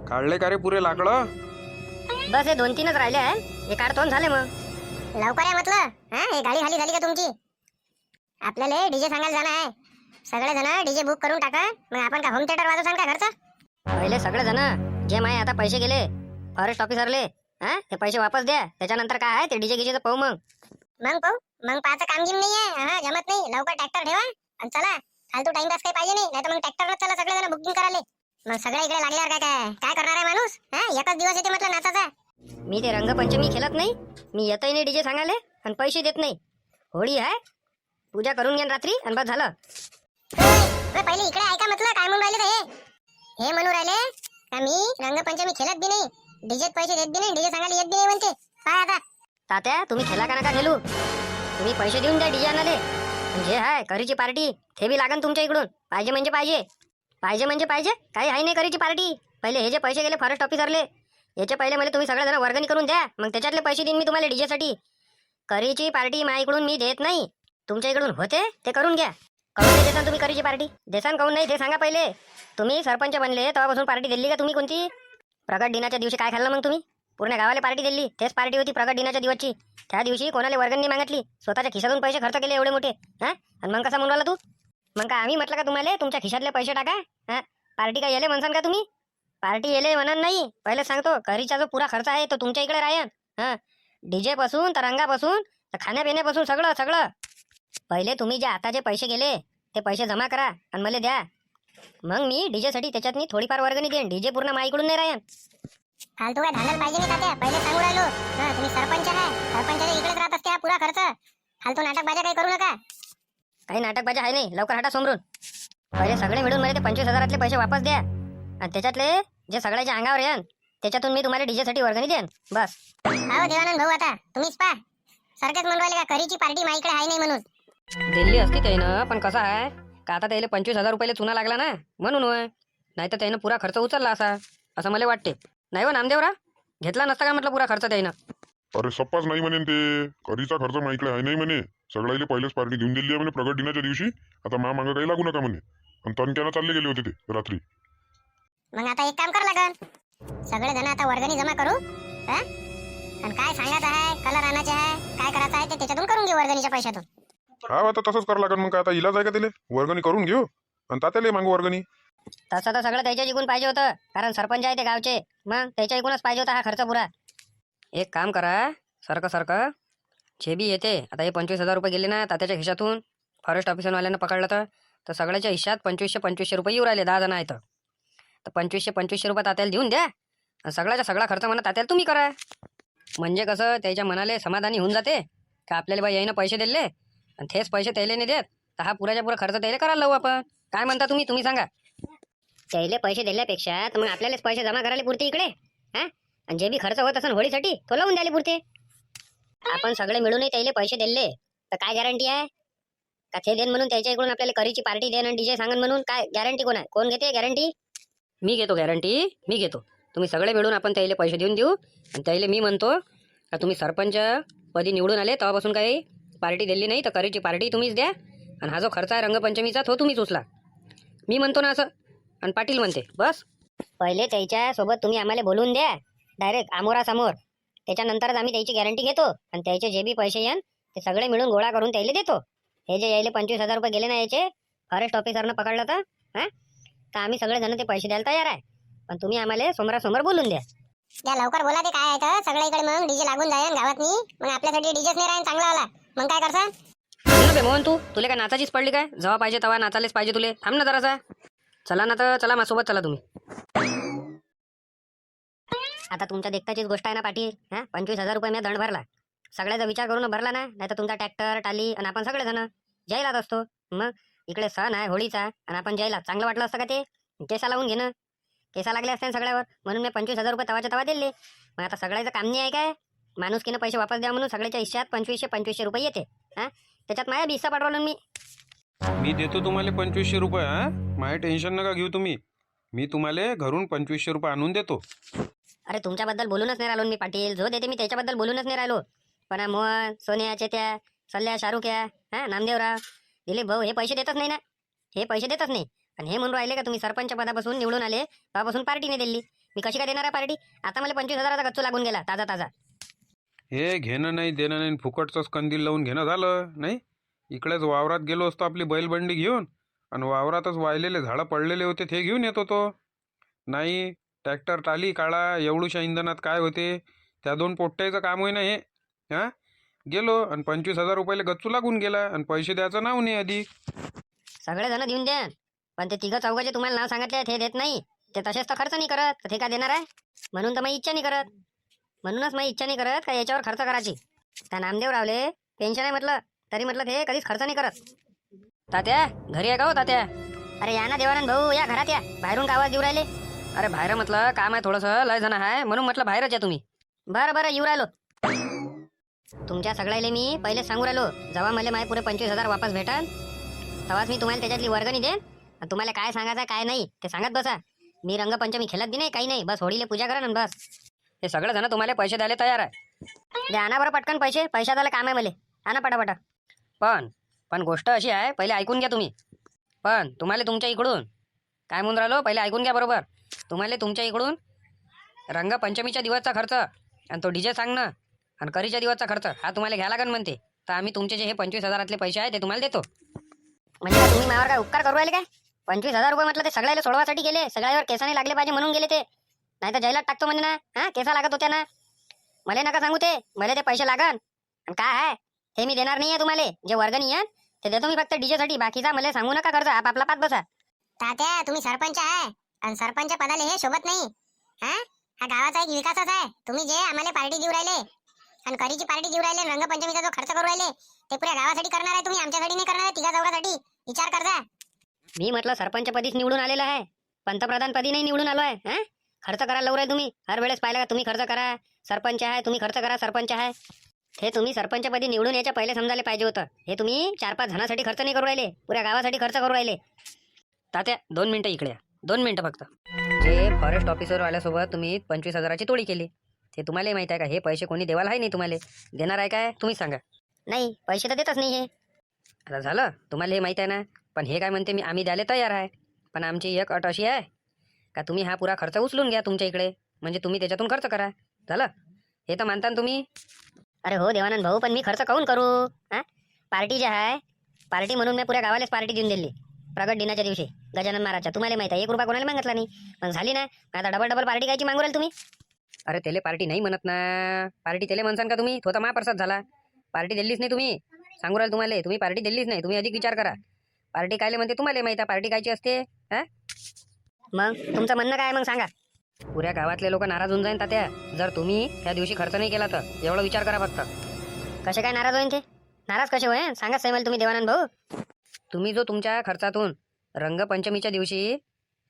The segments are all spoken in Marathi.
काढले का रे पुरे लाकडं? बस हे 2-3च राहिले आहे. हे काढतो न झाले मग. लवकर आहे म्हटलं. हा, हे गाडी खाली झाली का तुमची? आपल्याला डीजे सांगायला जाणं आहे. सगळे जण डीजे बुक करून टाका. मग आपण का होम थिएटर वाजवसान का घरचा? पहिले सगळे जण जे माय आता पैसे गेले फॉरेस्ट ऑफिसरले, ते पैसे वापस द्या. त्याच्यानंतर काय आहे ते डीजे गिजेचं पाहू मग. मग पाहू. मग पाहायचं काम गिम नाहीये. हा, जमत नाही. लवकर ट्रॅक्टर ठेवा आणि चला. फालतू टाइमपास काही पाहिजे नाही. नाहीतर मग ट्रॅक्टरवर चला सगळे जण बुकिंग करायला. मग सगळे इकडे लागल्यावर काय काय काय करणार आहे माणूस? हा, एकच दिवस येते म्हटलं नाचाचा. मी ते रंगपंचमी खेळत नाही. मी येतही नाही डीजे सांगायला आणि पैसे देत नाही. होळी आहे, पूजा करून घ्या रात्री आणि बस झालं. पहिले इकडे ऐका म्हटलं काय म्हणून राहिले हे म्हणून राहिले का मी रंगपंचमी खेळत बी नाही, डीजेत पैसे देत बी नाही, डीजे सांगायला येत बी नाही म्हणते. काय आता तात्या तुम्ही खेळा का नका खेळू. तुम्ही पैसे देऊन द्या डीजे आणाले. जे आहे करीची पार्टी ते बी लागन तुमच्या इकडून. पाहिजे म्हणजे पाहिजे, पाहिजे म्हणजे पाहिजे. काही आहे नाही करीची पार्टी. पहिले हे जे पैसे गेले फॉरेस्ट ऑफिसरले याचे पहिले मला तुम्ही सगळे जण वर्गणी करून द्या. मग त्याच्यातले पैसे देईन मी तुम्हाला डीजेसाठी. करीची पार्टी माझ्या इकडून मी देत नाही. तुमच्या इकडून होते ते करून घ्या. काऊन नाही देसान तुम्ही करीची पार्टी? देसान काऊन नाही ते सांगा पहिले. तुम्ही सरपंच बनले तेव्हापासून पार्टी दिली का तुम्ही कोणती? प्रगट दिनाच्या दिवशी काय खाल्लं मग तुम्ही? पूर्ण गावाला पार्टी दिली. तेच पार्टी होती प्रगट दिनाच्या दिवसची. त्या दिवशी कोणाला वर्गणी मागितली? स्वतःच्या खिशातून पैसे खर्च केले एवढे मोठे. आणि मग कसा म्हणून तू? मग का आम्ही म्हटलं का तुम्हाला तुमच्या खिशातले पैसे टाका? पार्टी काय येले म्हणसान का तुम्ही? पार्टी येले म्हणून नाही. पहिले सांगतो करीचा जो पुरा खर्च आहे तो तुमच्या इकडे राहीन. डीजे पासून तर रंगापासून तर खाण्यापिण्यापासून सगळं सगळं. पहिले तुम्ही जे आता जे पैसे गेले ते पैसे जमा करा आणि मला द्या. मग मी डीजे साठी त्याच्यात मी थोडीफार वर्गणी देईन. डीजे पूर्ण माईकडून नाही राहीन. फालतू काय धांदल पाहिजे नाही तात्या. पहिले सांगू राहिलो. तुम्ही सरपंच आहे. सरपंचाच्या इकडेच राहत असते हा पुरा खर्च. फालतू नाटक बाजा काही करू नका. काही नाटक बाजा आहे नाही. लवकर हटा समोरून. पहिले सगळे मिळून मला ते 25,000 पैसे वापस द्या आणि त्याच्यातले जे सगळ्याच्या अंगावर येन त्याच्यातून मी तुम्हाला डीजे साठी वर्गणी देईन. बस. अहो देवानंद भाऊ आता तुम्हीच पा. सारखेच म्हणून राहिले का करीची पार्टी माझ्याकडे आहे नाही म्हणून. दिल्ली असती त्यानं, पण कसं आहे का आता त्याला 25,000 रुपये चुना लागला ना म्हणून होय. नाही तर त्यानं पुरा खर्च उचलला असा असं मला वाटते. नाही हो नामदेवरा, घेतला नसता का म्हटलं पुरा खर्च त्यानं? अरे सप्पाच नाही म्हणे ते. करीचा खर्च माहिती आहे नाही म्हणे. सगळ्याला पहिलेच पार्टी देऊन दिली आहे म्हणे प्रगट दिनाच्या दिवशी. आता मागं काही लागू नका म्हणे. आणि तणक्यानं चालले गेले होते ते रात्री. मग आता एक काम कर लागन. सगळे जण आता वर्गणी जमा करू. आणि काय सांगायचं आहे, कलर आणायचे आहे, काय करायचं आहे ते त्याच्यातून करून घेऊ वर्गणीच्या पैशातून. हा आता तसंच करावं लागेल. मग काय आता इलाज आहे का त्याला? वर्गणी करून घेऊ आणि तात्याला मागू वर्गणी. तसं तर सगळं त्याच्या जिकून पाहिजे होतं, कारण सरपंच आहे ते गावचे. मग त्याच्या इकूनच पाहिजे होता हा खर्च पुरा. एक काम करा, सारखं जे बी येते आता हे 25,000 रुपये गेले ना तात्याच्या खिशातून. फॉरेस्ट ऑफिसरवाल्यानं पकडलं तर सगळ्याच्या हिशात 2500 रुपये येऊ राहिले. 10 जण आहेत तर 2500 रुपये तात्याला देऊन द्या आणि सगळ्याचा सगळा खर्च म्हणा तात्याला तुम्ही करा. म्हणजे कसं त्याच्या मनाले समाधानी होऊन जाते का आपल्याला बाई यायनं पैसे दिले आणि तेच पैसे त्याला नाही देत तर हा पुराच्या पुरा खर्च त्याला करायला लावू आपण. काय म्हणता तुम्ही सांगा. त्याला पैसे दिल्यापेक्षा तर मग आपल्यालाच पैसे जमा करायला पुरते इकडे. आणि जे बी खर्च होत असेल होळीसाठी तो लावून द्यायला पुरते. आपण सगळे मिळूनही त्याला पैसे दिले तर काय गॅरंटी आहे का ते देन म्हणून त्याच्या इकडून आपल्याला करीची पार्टी देन आणि डीजे सांगन म्हणून? काय गॅरंटी कोण आहे? कोण घेते गॅरंटी? मी घेतो गॅरंटी, मी घेतो. तुम्ही सगळे मिळून आपण त्याला पैसे देऊन देऊ आणि त्याला मी म्हणतो का तुम्ही सरपंच पदी निवडून आले तेव्हापासून काही पार्टी दिली नाही तर करीची पार्टी तुम्हीच द्या आणि हा जो खर्च आहे रंगपंचमीचा तो तुम्हीच उचला. मी म्हणतो ना असं आणि पाटील म्हणते. बस पहिले त्याच्या सोबत तुम्ही आम्हाला बोलून द्या डायरेक्ट आमोरासमोर. त्याच्यानंतरच आम्ही त्याची गॅरंटी घेतो आणि त्याचे जे बी पैसे येन ते सगळे मिळून गोळा करून त्याला देतो. हे जे यायले 25,000 रुपये गेले ना याचे फॉरेस्ट ऑफिसरनं पकडलं तर आम्ही सगळे जण ते पैसे द्यायला तयार आहे. पण तुम्ही आम्हाला समोरासमोर बोलून द्या. या लवकर बोला ते काय आहे तर सगळ्याकडे मग डीजे लागून जाईल गावातनी. मग आपल्यासाठी डीजेच नाही राहीन चांगला वाला. मग काय करसा? मोहन तुला काय नाचाचीच पडली काय? जेव्हा पाहिजे तेव्हा नाचायलाच पाहिजे तुले. थांब ना जरासा. चला ना तर चला माझ्यासोबत चला तुम्ही. आता तुमच्या देखताचीच गोष्ट आहे ना पाटील. 25,000 रुपये मी दंड भरला. सगळ्याचा विचार करून भरला ना. नाही तर तुमचा ट्रॅक्टर टाली आणि आपण सगळे जण जायलाच असतो. मग इकडे सण आहे होळीचा आणि आपण जायला चांगलं वाटलं असतं का ते? केसा लावून घेणं, केसा लागले असते सगळ्यावर म्हणून मी 25,000 रुपये तवाच्या तवा दिले. मग आता सगळ्याचं काम नाही आहे काय? माणुसकीनं पैसे वापस द्या म्हणून सगळ्याच्या हिश्श्यात 2500 रुपये येते. त्याच्यात माझ्या हिस्सा पाठवलं मी देतो तुम्हाला 2500 रुपये. माझे टेन्शन नका घेऊ तुम्ही. मी तुम्हाला घरून 2500 रुपये आणून देतो. अरे तुमच्याबद्दल बोलूनच नाही राहिलो मी पाटील. जो देते मी त्याच्याबद्दल बोलूनच नाही राहिलो. पण मोहन, सोन्या, चेत्या, सल्ल्या, शाहरुख नामदेवराव, दिलीप भाऊ हे पैसे देतच नाही ना. हे पैसे देतच नाही. आणि हे म्हणून राहिले का तुम्ही सरपंच पदापासून निवडून आले तेव्हापासून पार्टी नाही दिली. मी कशी काय देणार आहे पार्टी? आता मला 25,000चा गच्चू लागून गेला ताजा ताजा. हे घेणं नाही देणं नाही फुकटचंच कंदील लावून घेणं झालं नाही. इकडेच वावरात गेलो असतो आपली बैलबंडी घेऊन आणि वावरातच वाळलेले झाडं पडलेले होते ते घेऊन येत होतो. नाही ट्रॅक्टर टाली काढा एवढूशा इंधनात काय होते, त्या 2 पोट्ट्याचं काम होईना हे. हां गेलो आणि 25,000 रुपयाला गच्चू लागून गेला आणि पैसे द्यायचं नाव नाही आधी. सगळे जण देऊन द्या, पण ते तिघं चौघाचे तुम्हाला नाव सांगितले आहेत, हे देत नाही. ते तसेच तर खर्च नाही करत, तर ते का देणार आहे? म्हणून तर माझी इच्छा नाही करत. म्हणूनच माझी इच्छा नाही करत का याच्यावर खर्च करायची. त्या नामदेव रावले पेन्शन आहे म्हटलं, तरी म्हटलं ते कधीच खर्च नाही करत. तात्या घरी आहे का हो तात्या? अरे या ना देवानंद भाऊ, या घरात या. बाहेरून का आवाज येऊ राहिले? अरे बाहेर म्हटलं काम आहे थोडंसं, लय जण आहे म्हणून म्हटलं बाहेरच या तुम्ही. बरं बरं येऊ राहिलो. तुमच्या सगळ्याले मी पहिले सांगू राहिलो, जेव्हा मला माझे पुरे 25,000 वापस भेटाल तेव्हाच मी तुम्हाला त्याच्यातली वर्गणी देईन. आणि तुम्हाला काय सांगायचं काय नाही ते सांगत बसा. मी रंगपंचमी खेळत बी नाही काही नाही, बस होळीले पूजा करा ना बस. हे सगळं जण तुम्हाला पैसे द्यायला तयार आहे. द्या आणा बरं पटकन पैसे, पैशाचं काम आहे मला. आणा पटापटा. पण गोष्ट अशी आहे, पहिले ऐकून घ्या तुम्ही. पण तुम्हाला तुमच्या इकडून काय म्हणून राहिलो, पहिले ऐकून घ्या बरोबर. तुम्हाला तुमच्या इकडून रंगपंचमीच्या दिवसचा खर्च आणि तो डीजे सांगणं आणि करीच्या दिवसचा खर्च हा तुम्हाला घ्या लागेल म्हणते. तर आम्ही तुमचे जे हे 25,000 पैसे आहे ते तुम्हाला देतो. म्हणजे तुम्ही माझ्यावर काय उपकार करू राहिले काय? 25,000 रुपये म्हटलं ते सगळ्याला सोडवासाठी गेले, सगळ्यावर केसाने लागले पाहिजे म्हणून गेले ते. नाही तर जैलात टाकतो म्हणजे ना. हा केसा लागत होत्या ना. मला नका सांगू ते, मला ते पैसे लागन. आणि काय आहे हे मी देणार नाहीये तुम्हाला. जे वर्गणी आहे ते देतो मी फक्त डीजे साठी, बाकीचा मला सांगू नका कर्ज, आपापला पात बसा. तात्या तुम्ही सरपंच आहे आणि सरपंच पदाले हे शोभत नाही. हा गावाचा एक विकासच आहे. तुम्ही जे आम्हाला पार्टी देऊ राहिले आणि करीची पार्टी देऊ राहिले, रंगपंचमीचा जो खर्च करू राहिले ते पुऱ्या गावासाठी करणार आहे तुम्ही, आमच्यासाठी नाही करणार आहे. तिघा चौघासाठी विचार करता. मी म्हटलं सरपंच पदीच निवडून आलेलं आहे, पंतप्रधान पदी नाही निवडून आलो आहे. हा खर्च करायला लावू राहिले तुम्ही. हर वेळेस पाहिलं का तुम्ही खर्च करा, सरपंच आहे तुम्ही खर्च करा, सरपंच आहे. हे तुम्ही सरपंच पदी निवडून याच्या पहिले समजायला पाहिजे होतं. हे तुम्ही 4-5 जणांसाठी खर्च नाही करू राहिले, पुऱ्या गावासाठी खर्च करू राहिले. तात्या 2 मिनिटं इकडे या, 2 मिनिटं फक्त. जे फॉरेस्ट ऑफिसर वाल्यासोबत तुम्ही 25,000ची तोडी केली ते तुम्हाला माहित आहे का? हे पैसे कोणी देवाला आहे नाही, तुम्हाला देणार आहे काय तुम्ही सांगा. नाही पैसे तर देतच नाही हे. आता झालं तुम्हाला हे माहित आहे ना. पण हे काय म्हणते, आम्ही द्यायला तयार आहे, पण आमची एक अट अशी आहे का तुम्ही हा पुरा खर्च उचलून घ्या तुमच्या इकडे, म्हणजे तुम्ही त्याच्यातून खर्च करा. झालं हे तर मानता ना तुम्ही? अरे हो देवानंद भाऊ, पण मी खर्च काऊन करू? हा पार्टी जे आहे, पार्टी म्हणून मी पुऱ्या गावालाच पार्टी देऊन दिली प्रगट दिनाच्या दिवशी गजानन महाराजच्या. तुम्हाला माहिती आहे 1 रुपया कोणाला मागितला नाही, पण झाली ना. आता डबल पार्टी कायची मागू राहिले तुम्ही? अरे त्याला पार्टी नाही म्हणत ना, पार्टी त्याला म्हणसान का तुम्ही? तो तर महाप्रसाद झाला. पार्टी दिलीच नाही तुम्ही, सांगू राहिले तुम्हाला. तुम्ही पार्टी दिलीच नाही, तुम्ही अधिक विचार करा. पार्टी कायले म्हणते तुम्हाला माहिती आहे, पार्टी कायची असते. हा मग तुमचं म्हणणं काय मग सांगा. पुऱ्या गावातले लोक नाराज होऊन जाईन तात्या जर तुम्ही त्या दिवशी खर्च नाही केला तर. एवढा विचार करा फक्त. कसे काय नाराज होईन ते? नाराज कसे होईन सांगा साहेब तुम्ही देवानंद भाऊ. तुम्ही जो तुमच्या खर्चातून रंगपंचमीच्या दिवशी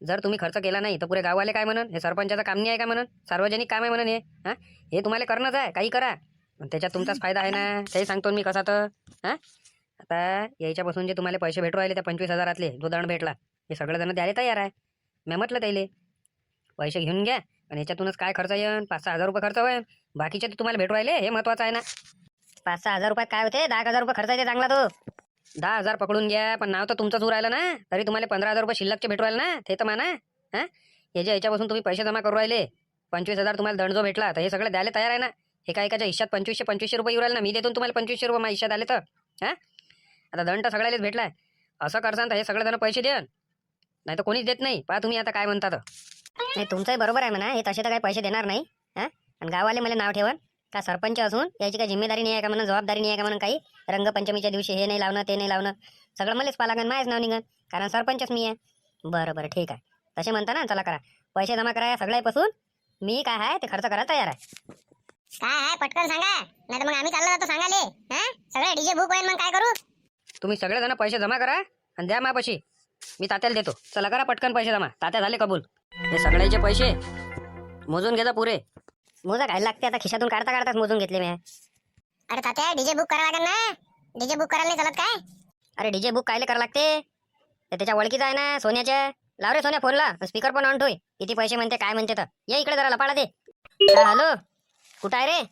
जर तुम्ही खर्च केला नाही तर पुरे गाववाले काय म्हणून, हे सरपंचाचं काम नाही आहे का म्हणून, सार्वजनिक काम आहे म्हणून हे. हा हे तुम्हाला करणंच आहे, काही करा त्याच्यात तुमचाच फायदा आहे ना. तेही सांगतो मी कसा तर. हा आता याच्यापासून जे तुम्हाला पैसे भेटू राहिले त्या 25,000 जो दंड भेटला हे सगळं जण द्यायला तयार आहे. मी म्हटलं त्याले पैसे घेऊन घ्या आणि याच्यातूनच काय खर्च येईन 5-6 हजार रुपये खर्च होईल, बाकीचे ते तुम्हाला भेटू राहिले हे महत्वाचं आहे ना. 5-6 हजार रुपये काय होते, 10,000 रुपये खर्च येते चांगला तो. 10,000 पकडून घ्या, पण नाव तर तुमचंच होऊ राहिलं ना. तरी तुम्हाला 15,000 रुपये शिल्लकचे भेटू राहिले ना, ते तर माना. हा हे जे याच्यापासून तुम्ही पैसे जमा करू राहिले 25,000 तुम्हाला दंड जो भेटला तर हे सगळं द्यायला तयार आहे ना. एका एकाच्या हिश्यात 2500 रुपये येऊ राहिले ना. मी देतो तुम्हाला 2500 रुपये माझ्या हिश्यात आले तर. हा आता दंड तर सगळ्यालाच भेटलाय. असं करसान तर हे सगळे जण पैसे द्या, नाही तर कोणीच देत नाही. पहा तुम्ही आता काय म्हणतात. नाही तुमचंही बरोबर आहे म्हणा, हे तसे तर काही पैसे देणार नाही. हा आणि गावाले मला नाव ठेवन का सरपंच असून याची काही जिम्मेदारी नाही आहे का म्हणून, जबाबदारी नाही आहे का म्हणून, काही रंगपंचमीच्या दिवशी हे नाही लावणं ते नाही लावणं सगळं मलाच पाहा लागेल, माझ्याच नाव निघन कारण सरपंचच मी आहे. बरं ठीक आहे तसे म्हणता ना. चला करा पैसे जमा करा सगळ्यापासून. मी काय आहे ते खर्च करायला तयार आहे. काय आहे पटकन सांगा, नाही तर मग आम्ही चाललो जातो सांगाले. सगळे डीजे बुक होईल, मग काय करू? तुम्ही सगळेजण पैसे जमा करा आणि द्या मापाशी, मी तात्याला देतो. चला करा पटकन पैसे जमा. तात्या झाले कबूल. हे सगळ्याचे पैसे मोजून घ्यायचा पुरे. मोजा काय लागते आता, खिशातून काढता काढताच मोजून घेतले मी. अरे तात्या डीजे बुक करावं लागेल ना. डीजे बुक करायला नाही चालत काय? अरे डीजे बुक कायले करा लागते, ते त्याच्या ओळखीचा आहे ना सोन्याच्या. लाव रे सोन्या फोनला, स्पीकर पण ऑन ठेव. किती पैसे म्हणते काय म्हणते तर. या इकडे जरा लपाडा दे. हॅलो कुठं आहे रे?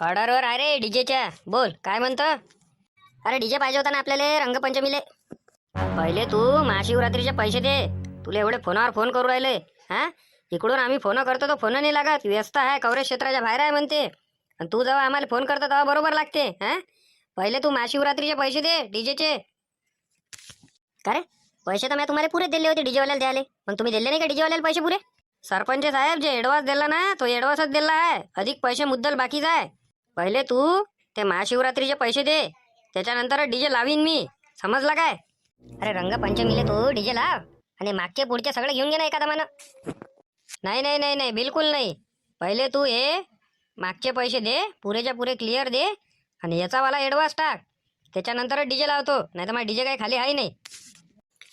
ऑर्डरवर आहे रे डीजेच्या. बोल काय म्हणतं. अरे डीजे पाहिजे होता ना आपल्याला रंगपंचमीले. पहिले तू महाशिवरात्रीचे पैसे दे, तुला एवढे फोनावर फोन करू राहिले. हा इकडून आम्ही फोन करतो तो फोन नाही लागत, व्यस्त आहे, कवरेज क्षेत्राच्या बाहेर आहे म्हणते. आणि तू जेव्हा आम्हाला फोन करतो तेव्हा बरोबर लागते. हा, पहिले तू महाशिवरात्रीचे पैसे दे डीजेचे. का रे, पैसे तर मी तुम्हाला पुरे दिले होते डीजेवाल्याला द्यायला, मग तुम्ही दिले नाही का डीजेवाल्याला पैसे पुरे? सरपंच साहेब, जे ऍडव्हान्स दिला ना तो ऍडव्हान्सच दिला आहे, अधिक पैसे मुद्दल बाकीच आहे. पहिले तू ते महाशिवरात्रीचे पैसे दे, त्याच्यानंतर डीजे लावीन मी, समजला काय? अरे रंगपंचमीले तू डीजे लाव आणि मागचे पुढचे सगळे घेऊन घे ना एका दमानं. नाही नाही नाही नाही, बिलकुल नाही. पहिले तू हे मागचे पैसे दे, पुरेच्या पुरे क्लिअर दे, आणि याचा वाला ऍडव्हान्स टाक, त्याच्यानंतर डीजे लावतो. नाही तर मग डीजे काही खाली आहे नाही.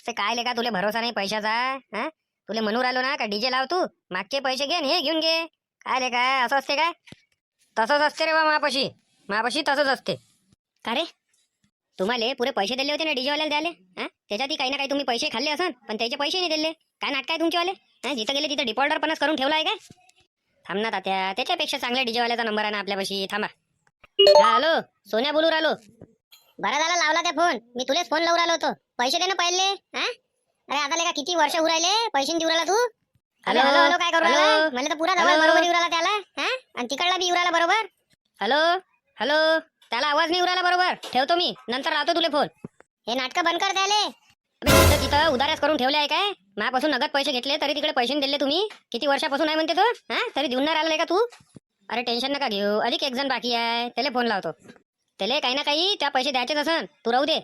ते काय लेका, तुले भरोसा नाही पैशाचा? हा, तुले म्हणून राहिलो ना का डीजे लाव, तू मागचे पैसे घे आणि हे घेऊन घे. काय लेका, असं असते काय? तसंच असते रे बा, मापाशी तसंच असते. का रे, तुम्हाला पुरे पैसे दिले होते ना डीजेवाल्याला द्याले, हा, त्याच्यातही काही ना काही तुम्ही पैसे खाल्ले असन, पण त्याचे पैसे नाही दिले. काय नाटक आहे तुमचेवाले? हा, जिथं गेले तिथं डिपॉल्टर पणच करून ठेवला आहे काय? थांब ना तात्या, त्याच्यापेक्षा चांगल्या डीजेवाल्याचा नंबर आहे ना आपल्यापाशी, थांबा. हा, हॅलो, सोन्या बोलू राहिलो. बरं झालं लावला त्या फोन, मी तुलेच फोन लावून राहिलो होतो. पैसे दे ना पहिले. हा, अरे आता लेका किती वर्ष होऊ राहिले पैसे देऊ राहिला तू. हॅलो हॅलो हॅलो, काय करू राहिला? मला तर पुरा दवा बरोबर येऊ राहिला त्याला. हा, आणि तिकडला बी येऊ राहिला बरोबर. हॅलो हॅलो, त्याला आवाज नाही उरायला बरोबर. ठेवतो मी, नंतर लावतो तुले फोन. हे नाटक बंद कर त्याले. तिथं तिथं उधाऱ्याच करून ठेवले आहे काय? माझ्यापासून नगद पैसे घेतले तरी तिकडे पैसे दिले तुम्ही. किती वर्षापासून आहे म्हणते तो? हा, तरी देऊन नाही राहिला का तू? अरे टेन्शन नका घेऊ, अधिक एक जण बाकी आहे, त्याला फोन लावतो. त्याला काही ना काही त्या पैसे द्यायचेच असन, तू राहू दे,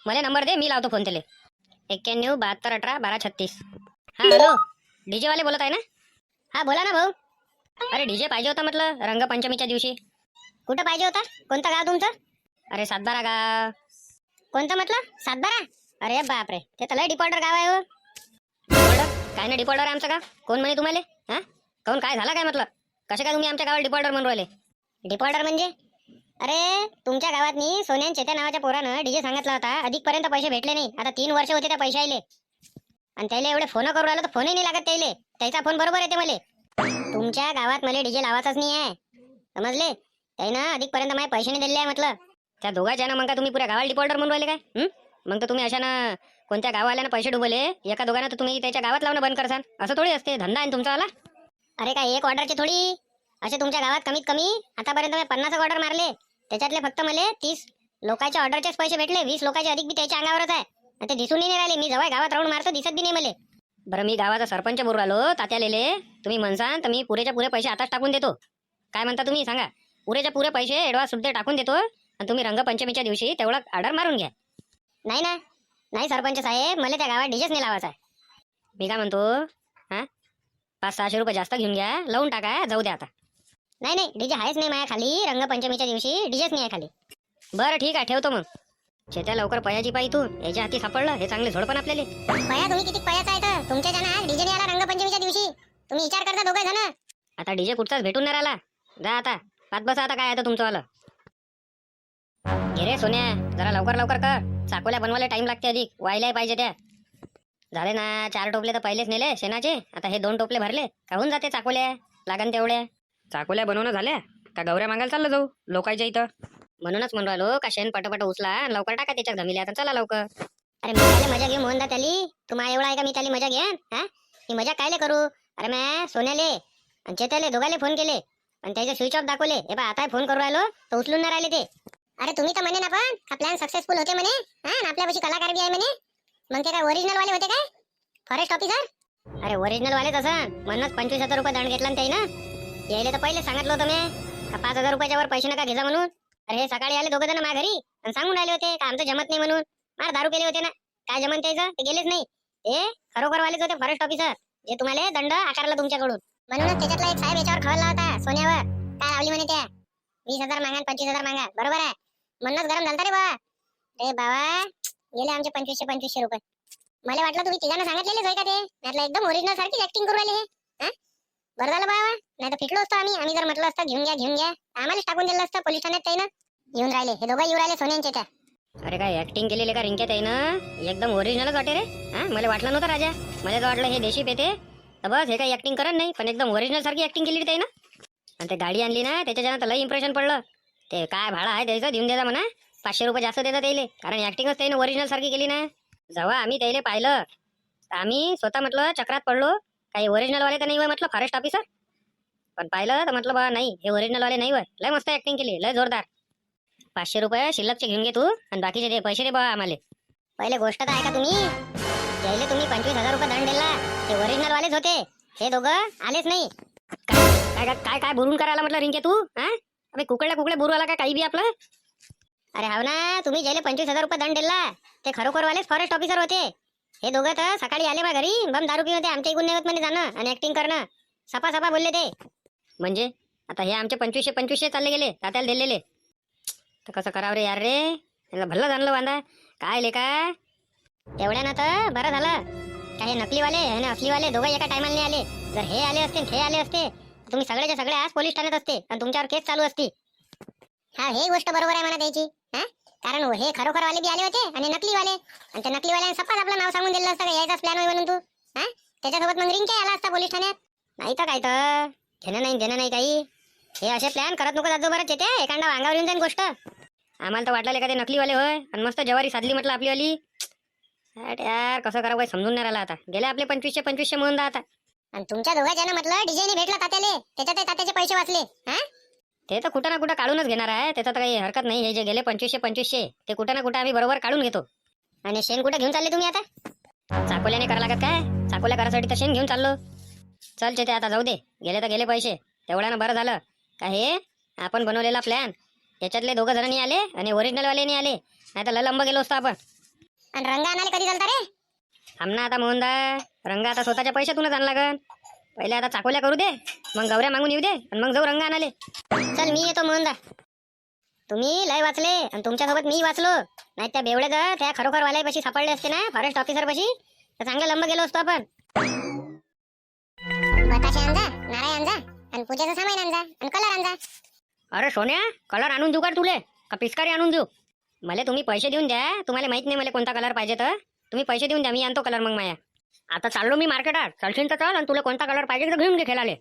मला नंबर दे, मी लावतो फोन त्याला. 91 72 18 12 36. हा हॅलो, डीजे वाले बोलत आहे ना? हा बोला ना भाऊ. अरे डीजे पाहिजे होता म्हटलं रंगपंचमीच्या दिवशी. कुठं पाहिजे होता? कोणतं गाव तुमचं? अरे सातबारा गाव. कोणतं म्हटलं? सातबारा? अरे बापरे, ते तर लय डिपॉल्टर गाव आहे हो. डिपॉल्टर? काय ना डिपॉल्टर आहे आमचं गाव? कोण म्हणे तुम्हाला? हा, काऊन काय झाला काय म्हटलं? कसे काय तुम्ही आमच्या गावात डिपॉल्टर म्हणून राहिले? डिपॉल्टर म्हणजे? अरे तुमच्या गावातनी सोन्यान चेत्या नावाच्या पोरानं डीजे सांगितला होता, अधिक पर्यंत पैसे भेटले नाही. आता 3 वर्ष होते त्या पैसे आले, आणि त्याला एवढे फोन करू राहिलो तर फोनही नाही लागत त्याले. त्याचा फोन बरोबर येते मले. तुमच्या गावात मला डीजे लावायचाच नाही आहे, समजले? त्यानं अधिक पर्यंत माझे पैसे नाही दिले आहे म्हटलं. त्या दोघांच्या ना मग का तुम्ही पुऱ्या गावाला डिपॉल्टर म्हणून राहिले काय? मग तर तुम्ही अशानं कोणत्या गावाल्यानं पैसे डुबले एका दोघांना, तर तुम्ही त्याच्या गावात लावणं बंद करसान. असं थोडी असते, धंदा आहे तुमचा वाला. अरे काय एक ऑर्डरचे थोडी, असे तुमच्या गावात कमीत कमी आतापर्यंत मी 50 ऑर्डर मारले, त्याच्यातले फक्त मला 30 लोकांच्या ऑर्डरचेच पैसे भेटले. 20 लोकांचे अधिक बी त्याच्या अंगावरच आहे, आणि ते दिसूनही नाही राहिले. मी जेव्हा गावात राहून मारतो दिसत बी नाही मला. बरं, मी गावाचा सरपंच बोलू राहिलो, तात्या लेले. तुम्ही म्हणसान तर मी पुरेच्या पुरे पैसे आताच टाकून देतो. काय म्हणता तुम्ही सांगा? पुरेच्या पुरे पैसे ऍडव्हान्स सुद्धा टाकून देतो, आणि तुम्ही रंगपंचमीच्या दिवशी तेवढा ऑर्डर मारून घ्या. नाही ना, नाही सरपंच साहेब, मला त्या गावात डीजेच नाही लावायचा आहे. मी काय म्हणतो, हा, 500-600 रुपये जास्त घेऊन घ्या, लावून टाका, जाऊ द्या आता. नाही नाही, डीजे आहेच नाही माझ्या खाली. रंगपंचमीच्या दिवशी डीजेच नाही आहे खाली. बरं ठीक आहे, ठेवतो मग. शेत्या लवकर पयाची पायी तू, याच्या हाती सापडलं हे चांगले झोडपण आपल्याला. पया तुम्ही किती पयाचा आहे तर तुमच्या जण डीजे नाही आला रंगपंचमीच्या दिवशी. तुम्ही विचार करता दोघे जण. आता डीजे कुठचाच भेटून नाही राहिला. जा आता, पाच बसा आता. काय आहे तुमचं वालं? घे रे सोन्या, जरा लवकर लवकर कर. चाकोल्या बनवायला टाइम लागते, अधिक व्हायलाही पाहिजे त्या. झाले ना 4 टोपले तर पहिलेच नेले शेणाचे, आता हे 2 टोपले भरले का होऊन जाते चाकोल्या. लागन तेवढ्या चाकोल्या बनवणं झाल्या का गौऱ्या मागायला चाललं जाऊ लोकांच्या इथं. म्हणूनच म्हणून राहिलो का शेण पटपट उचला, लवकर टाका त्याच्यात धमिल्या. आता चला लवकर. अरे मी त्याला मजा घेऊ मोहन दा त्याली. तुम्हाला एवढा आहे का मी त्याली मजा घ्या? हा, ही मजा कायले करू? अरे मी सोन्याले आणि चेत्याले दोघाले फोन केले, आणि त्याचे स्विच ऑफ दाखवले. हे बा आता फोन करू राहिलो तर उचलून नाही राहिले ते. अरे तुम्ही तर म्हणे ना पण हा प्लॅन सक्सेसफुल होते म्हणे, हा, आपल्यापाशी कलाकार बी आहे म्हणे. मग ते काय ओरिजिनल वाले होते काय? Forest officer? अरे ओरिजिनल वालेच असं म्हणूनच 25,000 रुपये दंड घेतला ना त्यानं. यायला तर पहिले सांगितलं होतं मी का 5,000 रुपयाच्या वर पैसे नका घेजा म्हणून. अरे हे सकाळी आले दोघं जण माझ्या घरी आणि सांगून राहिले होते का आमचं जमत नाही म्हणून. मार दारू केले होते ना, काय जमन त्याचं? ते गेलेच नाही. ते खरोखर वालेच होते फॉरेस्ट ऑफिसर, जे तुम्हाला दंड आकारला तुमच्याकडून. म्हणूनच त्याच्यातला एक साहेब याच्यावर खवळला होता सोन्यावर. काय लावली म्हणे त्या 20,000 मागा 25,000 मागा. बरोबर आहे, म्हणूनच गरम झालता रे बाबा. रे बाबा, गेले आमचे 2500 रुपये. मला वाटलं तुम्ही तिघांना सांगितलेलेच आहे का ते. म्हटलं एकदम ओरिजिनल सारखी ऍक्टिंग करू राहिले हे. हा, बरं झालं बाबा, नाही तर फिटलो असतो आम्ही जर म्हटलं असतं घेऊन घ्या आम्हालाच टाकून दिलं असतं पोलीस ठाण्यात. त्यानं येऊन राहिले, हे दोघं येऊन राहिले सोन्यांचे त्या. अरे काय ऍक्टिंग केलेली का रिंक्यात आहे ना, एकदम ओरिजिनलच वाटे रे. हा, मला वाटलं नव्हतं राजा, मला तर वाटलं हे देशी पेते तर बस हे काही ऍक्टिंग करत नाही, पण एकदम ओरिजिनल सारखी ऍक्टिंग केली ते ना. आणि ते गाडी आणली ना त्याच्यानं तर लई इम्प्रेशन पडलं. ते काय भाडा आहे त्याचं देऊन द्यायचा म्हणा, 500 रुपये जास्त देतात त्याला, कारण ऍक्टिंगच त्याने ओरिजिनल सारखी केली ना. जेव्हा आम्ही त्याला पाहिलं आम्ही स्वतः म्हटलं चक्रात पडलो काही ओरिजिनल वाले तर नाही होय म्हटलं फॉरेस्ट ऑफिसर. पण पाहिलं तर म्हटलं बा नाही, हे ओरिजिनल वाले नाही होय. लय मस्त ऍक्टिंग केली, लय जोरदार. 500 रुपये शिल्लकचे घेऊन घे तू आणि बाकीचे दे पैसे दे बा आम्हाला. पहिले गोष्ट तर ऐका तुम्ही. त्याला तुम्ही 25,000 रुपये दंड दिला, ते ओरिजिनल वालेच होते. हे दोघं आलेच नाही. काय काय काय काय बोलून करायला म्हटलं रिंके तू? हा अबे कुकडे बोलू आला का काही बी आपलं? अरे हाव ना, तुम्ही ज्याला 25,000 रुपये दंड दिला ते खरोखर वालेच फॉरेस्ट ऑफिसर होते. हे दोघं तर सकाळी आले बा घरी, बम दारू पिऊन होते. आमच्या इकडून नेवत मध्ये जाणं आणि ऍक्टिंग करणं सपा सपा बोलले ते. म्हणजे आता हे आमचे 2500 चालले गेले तात्याला दिलेले. तर कसं करावं रे यार रे, याला भल्ला जाणलं बांधा. काय लेका एवढ्यानं तर बरं झालं. काही नकलीवाले आणि असलीवाले दोघं एका टायमाला नाही आले. जर हे आले असते हे आले असते तुम्ही सगळेच्या सगळे आज पोलीस ठाण्यात असते आणि तुमच्यावर केस चालू असती. हा हे गोष्ट बरोबर आहे म्हणा द्यायची. हा कारण हे खरोखर वाले बी आले होते आणि नकलीवाले, आणि त्या नकलीवाल्याने सपास आपलं नाव सांगून दिलं असतं का यायचाच प्लॅन होय म्हणून तू. हा त्याच्यासोबत मग रिंग आला असता पोलीस ठाण्यात. नाही तर काय तर घेणं नाही काही. हे असे प्लॅन करत नको जातो बरं येते एखादा अंगावर येऊन जाईन गोष्ट. आम्हाला तर वाटलं का ते नकलीवाले होय आणि मस्त जवारी साधली म्हटलं आपलीवाली. यार कसं करावं काही समजून नाही राहिलं. आता गेले आपले 2500 म्हणून आता. आणि तुमच्या दोघांच्या म्हटलं डीजेने भेटला तात्याले, त्याच्यात तात्याचे पैसे वाचले. हा ते तर कुठं ना कुठं काढूनच घेणार आहे, त्याचा तर काही हरकत नाही. हे जे गेले 2500 ते कुठं ना कुठं आम्ही बरोबर काढून घेतो. आणि शेण कुठे घेऊन चालले तुम्ही आता? चाकोल्याने करा लागत काय? चाकोल्या करासाठी तर शेण घेऊन चाललो. चल ते आता जाऊ दे, गेले तर गेले पैसे. तेवढ्यानं बरं झालं का हे आपण बनवलेला प्लॅन याच्यातले दोघं जण नाही आले आणि ओरिजिनल वाले नाही आले, नाही तर लंब गेलो असतो आपण. आणि रंग आणायला कधी चालता रे? आमना आता मोहनदा रंग आता स्वतःच्या पैशातूनच आणला लागन. पहिले आता चाकोल्या करू दे, मग गौऱ्या मागून येऊ दे आणि मग जाऊ रंग आणाले. चल मी येतो मोहनदा. तुम्ही लय वाचले आणि तुमच्यासोबत मी वाचलो. नाही त्या बेवडे जर त्या खरोखर वाल्यापाशी सापडले असते ना फॉरेस्ट ऑफिसर पाशी, तर चांगलं लंब गेलो असतो आपण. बताशे आणजा, नारळ आणजा आणि पूजेचं सामान आणजा आणि कलर आणजा. अरे सोन्या, कलर आणून देऊ का तुले का पिचकारी आणून देऊ? मला तुम्ही पैसे देऊन द्या. तुम्हाला माहित नाही मला कोणता कलर पाहिजे, तर तुम्ही पैसे देऊन द्या, मी आणतो कलर. मग माया आता चाललो मी मार्केटात. चालशील तर चल आणि तुला कोणता कलर पाहिजे तर घेऊन घे खेळाले.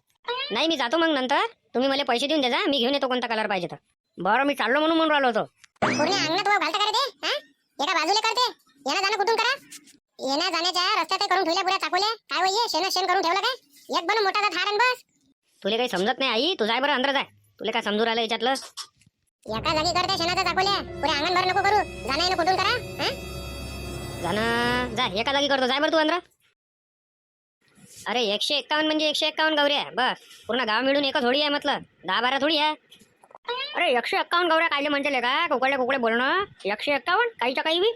नाही मी जातो मग नंतर. तुम्ही मला पैसे देऊन द्या, मी घेऊन येतो कोणता कलर पाहिजे तर. बरं मी चाललो म्हणून राहिलो होतो. पूर्ण अंगणात वर घालता का रे ते? हा एका बाजूला करते, येणं जाणं कुठून करा? येण्या जाण्याच्या रस्त्यात करून ठेवल्या पुऱ्या चाकोल्या. काय होय शेण करून ठेवलं काय? एक बनव मोठा थार आणि बस. तुला काही समजत नाही आई, तू जाय बरं अंदर जाय. तुला काय समजू राहिलं याच्यातलं? एका जागी करते शेणाच्या चाकोल्या, पुऱ्या अंगणभर नको करू. जाणं कुठून करा? हा जाणं जा, एका जागी करतो. जाय बरं तू अंदर. अरे 151 म्हणजे 151 गौऱ्या बस. पूर्ण गाव मिळून एकच होळी आहे म्हटलं, 10-12 थोडी आहे. अरे 151 गौऱ्या कायले म्हणते का? कुकडे बोलणं 151 काहीच्या काही बी.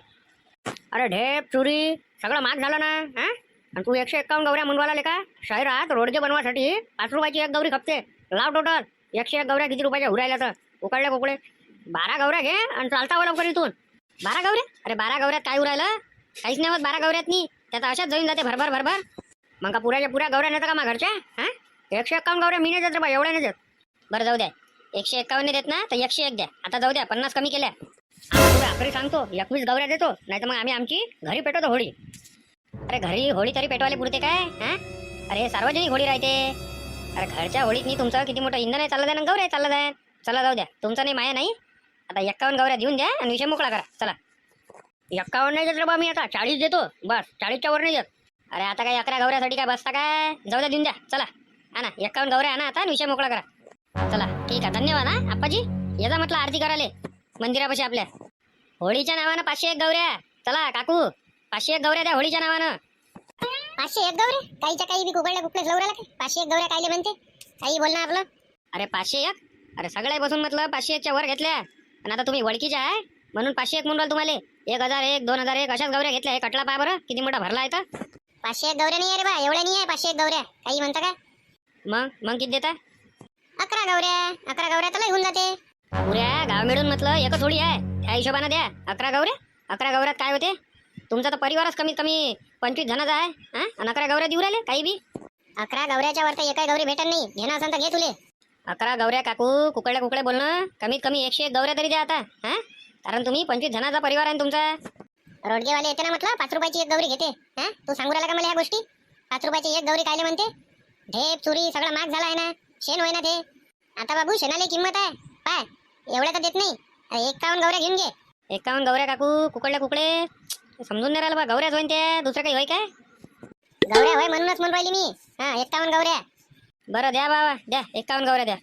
अरे ढेप चुरी सगळं महाग झालं ना. हा आणि तू 151 गौऱ्या म्हणवाला का? शहरात रोडगे बनवासाठी 5 रुपयाची एक गौरी खपते. लाव टोटल 101 गौऱ्या किती रुपयाच्या उरायला तर? कुकडे 12 गौऱ्या घे आणि चालता व लवकर इथून. 12 गौऱ्या? अरे 12 गौऱ्यात काय उरायला? काहीच नाही होत 12 गौऱ्यात नाही. त्यात अशाच जाऊन जाते भरभर. मग का पुऱ्या गौऱ्या नेता का मग घरच्या? हा 151 गौऱ्या मी नाही देत रे बा, एवढ्या नाही देत. बरं जाऊ द्या, 151 नाही देत ना तर 101 द्या. आता जाऊ द्या, 50 कमी केल्या. आता तुला आखरी सांगतो 21 गौऱ्या देतो, नाही तर मग आम्ही आमची घरी पेटवतो होळी. अरे घरी होळी तरी पेटवायला पुरते काय? हा अरे सार्वजनिक होळी राहते. अरे घरच्या होळीत नाही तुमचं किती मोठं इंधन आहे चाललं जाय ना, गौऱ्या चाललं जाय. चला जाऊ द्या, तुमचं नाही माया नाही. आता 51 गौऱ्या देऊन द्या आणि विषय मोकळा करा. चला 51 नाही देत रे बा मी, आता 40 देतो बस. 40च्या वर नाही देत. अरे आता काय 11 गौऱ्यासाठी काय बसता काय? जाऊ द्या देऊन द्या. चला आणा 51 गौऱ्या आणा आता, विषय मोकळा करा. चला ठीक आहे, धन्यवाद. हा आप्पाजी येजा म्हटलं आरती करायला मंदिरापाशी आपल्या. होळीच्या नावानं 501 गौऱ्या. चला काकू 501 गौऱ्या द्या होळीच्या नावानं. 501 गौऱ्या काहीच्या काही बी कुकडल्या कुकडे लवरा काय? 501 गौऱ्या कायले म्हणते? काही बोलणं आपलं. अरे 501? अरे सगळ्या बसून म्हटलं 501च्या वर घेतल्या. आणि आता तुम्ही ओळखीच्या आहे म्हणून 501 म्हणून राहिलो तुम्हाला. 1001 2001 अशाच गौऱ्या घेतल्या. हे कटला पहा बरं किती मोठा भरला आहे तर. 501 गौऱ्या नाही आहे रे बा, एवढ्या नाही आहे 501 गौऱ्या. काही म्हणता का? मग किती देता? 11 गौऱ्या तर लय होऊन जाते. पुऱ्या गाव मिळून म्हटलं एकच होळी आहे, त्या हिशोबानं द्या. 11 गौऱ्या. 11 गौऱ्यात काय होते? तुमचा तर परिवारच कमीत कमी 25 जणांचा आहे. हा आणि 11 गौऱ्या देऊ राहिले काही बी. 11 गौऱ्याच्या वर तर एकाही गौरी भेटत नाही. घेणं असेल तर घे तुले. 11 गौऱ्या काकू कुकडे बोलणं. कमीत कमी 101 गौऱ्या तरी द्या आता. हा कारण तुम्ही 25 जणांचा परिवार आहे ना तुमचा. रोडगेवाले येते ना म्हटलं 5 रुपयाची एक गौरी घेते. हा तू सांगू राहिला का मला ह्या गोष्टी? 5 रुपयाची एक गौरी कायले म्हणते? ढेप चुरी सगळं महाग झाला आहे ना, शेण होय ना ते. आता बाबू शेणाला किंमत आहे पाय, एवढ्या तर देत नाही. 51 गौऱ्या घेऊन घे. 51 गौऱ्या काकू कुकडे समजून नाही राहिलं बा. गौऱ्याच होईन त्या, दुसरं काही होय काय? गौऱ्या होय म्हणूनच म्हणून राहिली मी. हा 51 गौऱ्या. बरं द्या बाबा द्या 51 गौऱ्या द्या.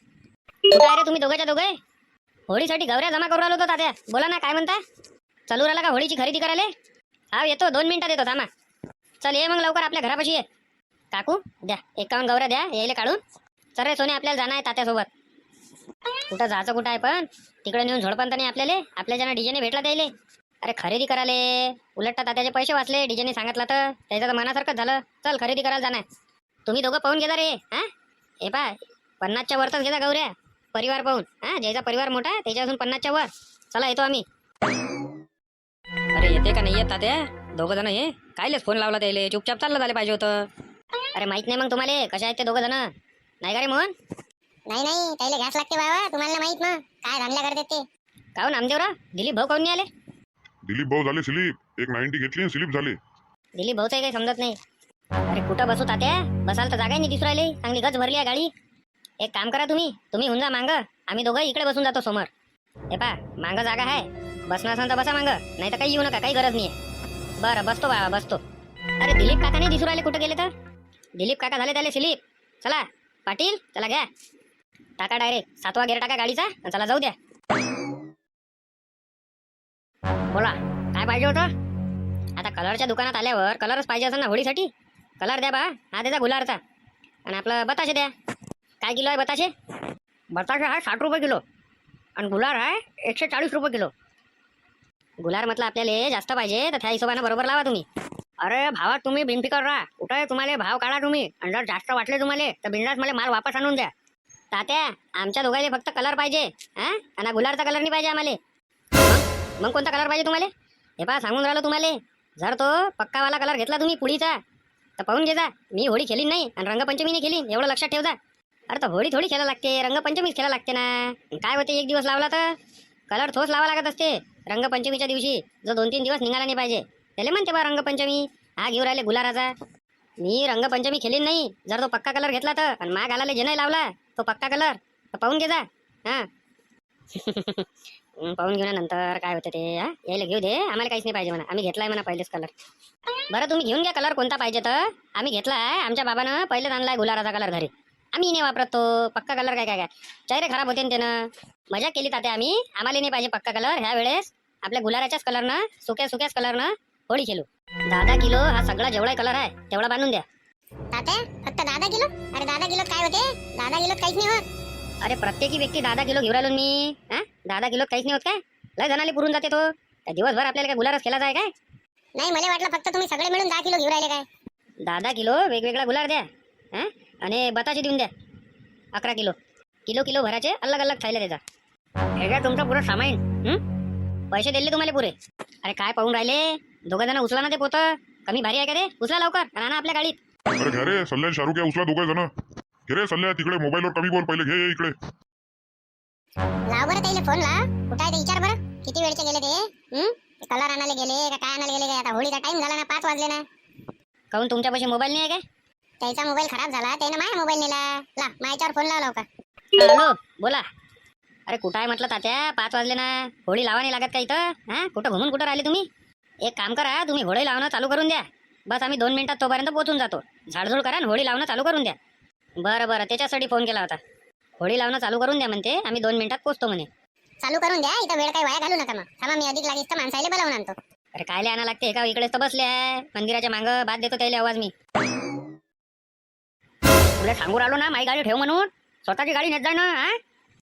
कुठं आहे रे तुम्ही दोघेच्या दोघे? होळीसाठी गौऱ्या जमा करून राहिलो होतो तात्या. बोला ना काय म्हणता? चालू राहिला का होळीची खरेदी करायला? हा येतो 2 मिनिटात येतो थांबा. चल ये मग लवकर आपल्या घरापाशी ये. काकू द्या 51 गौऱ्या द्या यायला काढून. चल रे सोने आपल्याला जाणं आहे तात्यासोबत. कुठं जायचं कुठं आहे पण तिकडे नेऊन झोडपण तर नाही आपल्याला. आपल्या ज्यांना डीजेने भेटला द्यायले. अरे खरेदी करायले उलट तात्याचे पैसे वाचले डीजेने सांगितलं तर त्याचं तर मनासारखंच झालं. चल खरेदी करायला जाणार. तुम्ही दोघं पाहून घेता रे. हा हे पा 50च्या वरच घेता गौऱ्या परिवार पाहून. हा ज्याचा परिवार मोठा आहे त्याच्यापासून 50च्या वर. चला येतो आम्ही. अरे येते का नाही येत तात्या? दोघं जण हे कायलेच फोन लावला त्याले चुपचाप चाललं झालं पाहिजे होतं. अरे माहित नाही मग तुम्हाला कशा आहेत ते दोघं जण नाही का रे मोहन? नाही त्याला घ्यास लागते बाबा. तुम्हाला माहित ना काय धांडल्या करतात ते. काहून नामदेवराव दिलीप भाऊ काहून नाही आले? दिलीप भाऊ झाले स्लिप. एक 90 घेतली आणि स्लिप झाले. दिलीप भाऊचं काही समजत नाही. अरे कुठं बसू तात्या? बसायला तर जागा नाही दिसू राहिली. चांगली गच भरली आहे गाडी. एक काम करा तुम्ही होऊन जा मांग. आम्ही दोघं इकडे बसून जातो समोर. हे पा मांग जागा आहे. बसणार असेल तर बसा मांग नाही तर काही येऊ नका काही गरज नाहीये. बरं बसतो बाबा बसतो. अरे दिलीप काका नाही दिसू राहिले कुठं गेले तर? दिलीप काका झाले त्याला स्लिप. चला पाटील चला घ्या टाका डायरेक्ट 7वा गेअर टाका गाडीचा आणि चला जाऊ द्या. बोला काय पाहिजे होतं? आता कलरच्या दुकानात आल्यावर कलरच पाहिजे असेल ना होळीसाठी. कलर द्या बा. हा त्याचा गुलारचा आणि आपलं बताशे द्या. काय किलो आहे बताशे? बताशे आहे 60 रुपये किलो आणि गुलार आहे 140 रुपये किलो. गुलार म्हटलं आपल्याला जास्त पाहिजे तर त्या हिशोबाने बरोबर लावा तुम्ही. अरे भावा तुम्ही बिनफिकर राहा. कुठे तुम्हाला भाव काढा तुम्ही आणि जर जास्त वाटले तुम्हाला तर बिंदास मला माल वापस आणून द्या. तात्या आमच्या दोघांना फक्त कलर पाहिजे. हा आणि गुलारचा कलर नाही पाहिजे आम्हाला. मग कोणता कलर पाहिजे तुम्हाला? हे पहा सांगून राहिलो तुम्हाला. जर तो पक्कावाला कलर घेतला तुम्ही पुढीचा तर पाहून घे जा. मी होळी खेळीन नाही आणि रंगपंचमीने खेळीन एवढं लक्षात ठेव जा. अरे तर होळी थोडी खेळायला लागते रंगपंचमीच खेळायला लागते ना. काय होते एक दिवस लावला तर कलर थोच लावा लागत असते. रंगपंचमीच्या दिवशी जो 2-3 दिवस निघाला नाही पाहिजे त्याला म्हणते बा रंगपंचमी. हा घेऊ राहिले गुलाराचा. मी रंगपंचमी खेळीन नाही. जर तो पक्का कलर घेतला तर आणि मा गालाला जे नाही लावला तो पक्का कलर तर पाहून घे जा. हा पाहून घेऊ ना नंतर काय होतं ते. हा यायला घेऊ दे आम्हाला काहीच नाही पाहिजे म्हणा. आम्ही घेतलाय म्हणा पहिलेच कलर. बरं तुम्ही घेऊन घ्या कलर कोणता पाहिजे तर. आम्ही घेतलाय आमच्या बाबानं पहिलेच आणलाय गुलाराचा कलर घरी. आम्ही नाही वापरत तो पक्का कलर. काय चेहरे खराब होते त्यानं. मजा केली तात्या आम्ही. आम्हाला नाही पाहिजे पक्का कलर. ह्या वेळेस आपल्या गुलाराच्याच कलरनं सुक्याच कलरनं होळी खेळू. 10 किलो हा सगळा जेवढा कलर आहे तेवढा बांधून द्या. तात्या फक्त 10 किलो? अरे 10 किलो काय होते? 10 किलो काहीच नाही होत. अरे प्रत्येकी व्यक्ती 10 किलो घेऊन राहिलो मी. हा 10 किलो काहीच नाही होत काय? लय जणाले पुरून जाते तो. काय दिवसभर आपल्याला काय गुलारच खेळायचा आहे काय? नाही मला वाटलं फक्त तुम्ही सगळे मिळून 10 किलो घेऊन राहिले काय. 10 किलो वेगवेगळा गुलार द्या. हा आणि बताशे देऊन द्या 11 किलो. किलो भराचे अलग अलग खायला त्याचा. हे काय तुमचं पुरं सामाईन. पैसे दिले तुम्हाला पुरे. अरे काय पाहून राहिले? दोघं जण उचला ना ते पोतं. कमी भारी आहे का रे? उचला लवकर आणि आणा आपल्या गाडीत. अरे घ्या रे सल्ल्या शाहरुख या उचला दोघे जण. घे रे सल्ल्या तिकडे मोबाईलवर कमी बोल पहिले. घे इकडे. लाव बरं त्याला फोन ला. कुठं आहे ते विचार बरं. किती वेळचे गेले ते? कलर आणायला गेले का काय आणायला गेले काय? आता होळीचा टाइम झाला ना 5 वाजले ना. काहून तुमच्यापाशी मोबाईल नाही आहे काय? त्याचा मोबाईल खराब झाला त्याने माझा मोबाईल नेला. ला माझ्यावर फोन लाव लवकर. हॅलो बोला. अरे कुठं आहे म्हटलं तात्या 5 वाजले ना. होळी लावा नाही लागत का इथं? हा कुठं घुमून कुठं राहिले तुम्ही? एक काम करा तुम्ही होळी लावणं चालू करून द्या. बस आम्ही 2 मिनिटात तोपर्यंत पोहोचून जातो. झाडझूड करा आणि होळी लावणं चालू करून द्या. बरं त्याच्यासाठी फोन केला होता. होळी लावणं चालू करून द्या म्हणते. आम्ही 2 मिनिटात पोहोचतो म्हणे. चालू करून द्या. इथं वेळ काही वाया घालू नका. मग थांबा मी अधिक लागेल तर माणसाला बोलावून आणतो. अरे कायले आणा लागते का? इकडेच तर बसले आहे मंदिराच्या मागं. बाद देतो त्याला आवाज मी. तुला सांगू राहिलो ना माझी गाडी ठेव म्हणून. स्वतःची गाडी नेत जाय ना.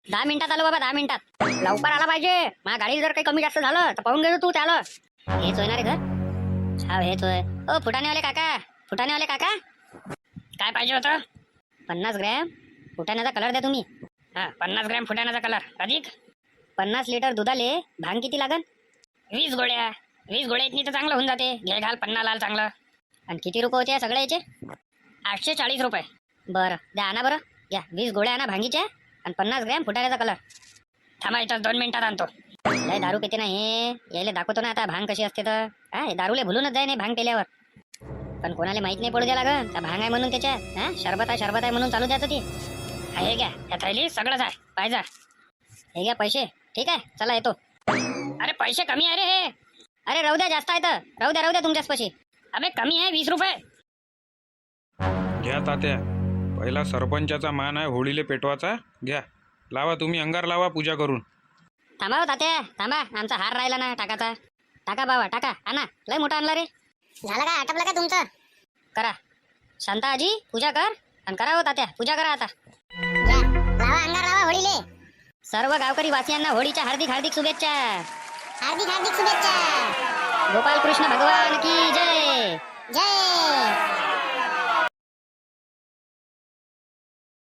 10 मिनिटात आलो बाबा 10 मिनिटात. लवकर आला पाहिजे. माझ्या गाडी जर काही कमी जास्त झालं तर पाहून घेतो तू त्याला. हेच होय ना रे घर? हा हेच होय. ओ फुटाणेवाले काका काय पाहिजे होतं? 50 ग्रॅम फुटाण्याचा कलर द्या तुम्ही. हा 50 ग्रॅम फुटाण्याचा कलर अधिक 50 लिटर दुधाले भांग किती लागल? 20 गोळ्या. 20 गोळ्या इतनी तर चांगलं होऊन जाते. घे घाल 50 लाल चांगलं. आणि किती रुपये होते सगळ्या याचे? 840 रुपये. बरं द्या आणा बरं. घ्या 20 गोळ्या आणा भांगीच्या आणि 50 ग्रॅम फुटाण्याचा कलर. थांबा इथं 2 मिनिटात आणतो. लय दारू पिते ना हे. यायला दाखवतो ना आता भांग कशी असते तर. हा हे दारूले भुलूनच जाय नाही भांग पेल्यावर. पण कोणाला माहित नाही पडू द्या लागन का भांग आहे म्हणून त्याच्यात. हा शरबत आहे म्हणून चालू द्यायचं ती. हे घ्या या थैली सगळंच आहे पाहिजे. हे घ्या पैसे. ठीक आहे चला येतो. अरे पैसे कमी आहे रे हे. अरे राहू द्या जास्त आहे तर राहू द्या तुमच्याच पैसे. अबे कमी आहे 20 रुपये. घ्या तात्या, पहिला सरपंचाचा मान आहे होळीले पेटवाचा. घ्या, लावा तुम्ही अंगार लावा पूजा करून. थांबा हो तात्या, थांबा. आमचा हार राहिला ना टाकाचा. टाका बाबा, टाका. आणा, लय मोठा आणला रे. झालं का आटपलं का तुमचं करा. शांता आजी पूजा कर आणि करा हो तात्या, पूजा करा आता. घ्या लावा अंगार लावा होळीले. सर्व गावकरी वासियांना होळीच्या हार्दिक हार्दिक शुभेच्छा. हार्दिक हार्दिक शुभेच्छा. गोपाल कृष्ण भगवान की जय. जय